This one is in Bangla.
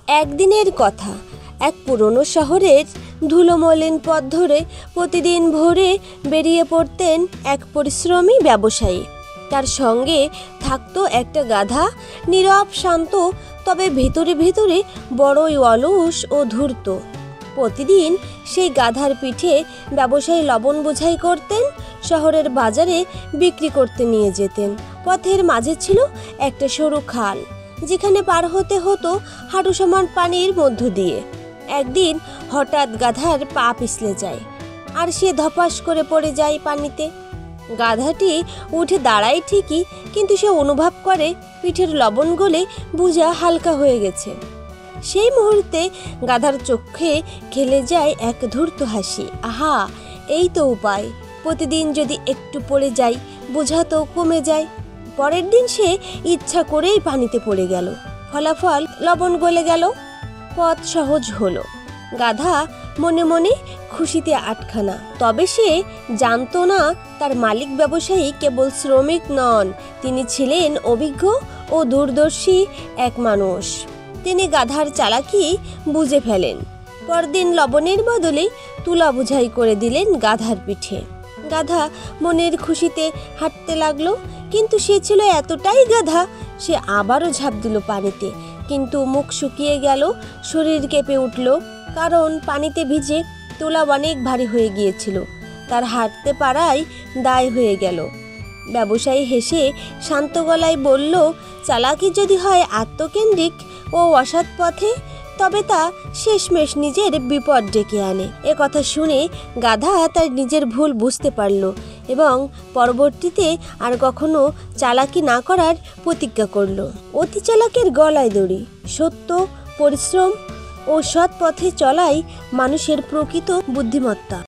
একদিনের কথা, এক পুরনো শহরের ধুলোমলিন পথ ধরে প্রতিদিন ভোরে বেরিয়ে পড়তেন এক পরিশ্রমী ব্যবসায়ী। তার সঙ্গে থাকতো একটা গাধা, নীরব শান্ত, তবে ভেতরে ভেতরে বড়ই অলস ও ধূর্ত। প্রতিদিন সেই গাধার পিঠে ব্যবসায়ী লবণ বোঝাই করতেন, শহরের বাজারে বিক্রি করতে নিয়ে যেতেন। পথের মাঝে ছিল একটা সরু খাল, যেখানে পার হতে হতো হাঁটু সমান পানির মধ্য দিয়ে। একদিন হঠাৎ গাধার পা পিছলে যায়, আর সে ধপাস করে পড়ে যায় পানিতে। গাধাটি উঠে দাঁড়ায় ঠিকই, কিন্তু সে অনুভব করে পিঠের লবণ গলে বোঝা হালকা হয়ে গেছে। সেই মুহূর্তে গাধার চোখে খেলে যায় এক ধূর্ত হাসি। আহা, এই তো উপায়! প্রতিদিন যদি একটু পড়ে যাই, বোঝা তো কমে যায়। পরের দিন সে ইচ্ছা করেই পানিতে পড়ে গেল। ফলাফল, লবণ গলে গেল, পথ সহজ হলো। গাধা মনে মনে খুশিতে আটখানা। তবে সে জানতো না, তার মালিক ব্যবসায়ী কেবল শ্রমিক নন, তিনি ছিলেন অভিজ্ঞ ও দূরদর্শী এক মানুষ। তিনি গাধার চালাকি বুঝে ফেলেন। পরদিন লবণের বদলে তুলা বোঝাই করে দিলেন গাধার পিঠে। গাধা মনের খুশিতে হাঁটতে লাগলো, কিন্তু সে ছিল এতটাই গাধা, সে আবারও ঝাঁপ দিল পানিতে। কিন্তু মুখ শুকিয়ে গেল, শরীর কেঁপে উঠল, কারণ পানিতে ভিজে তুলা অনেক ভারী হয়ে গিয়েছিল। তার হাঁটতে পারাই দায় হয়ে গেল। ব্যবসায়ী হেসে শান্ত গলায় বলল, চালাকি যদি হয় আত্মকেন্দ্রিক ও অসৎ পথে, তবে তা শেষমেশ নিজের বিপদ ডেকে আনে। এ কথা শুনে গাধা তার নিজের ভুল বুঝতে পারল এবং পরবর্তীতে আর কখনো চালাকি না করার প্রতিজ্ঞা করল। অতি চালাকের গলায় দড়ি। সত্য, পরিশ্রম ও সৎ পথে চলাই মানুষের প্রকৃত বুদ্ধিমত্তা।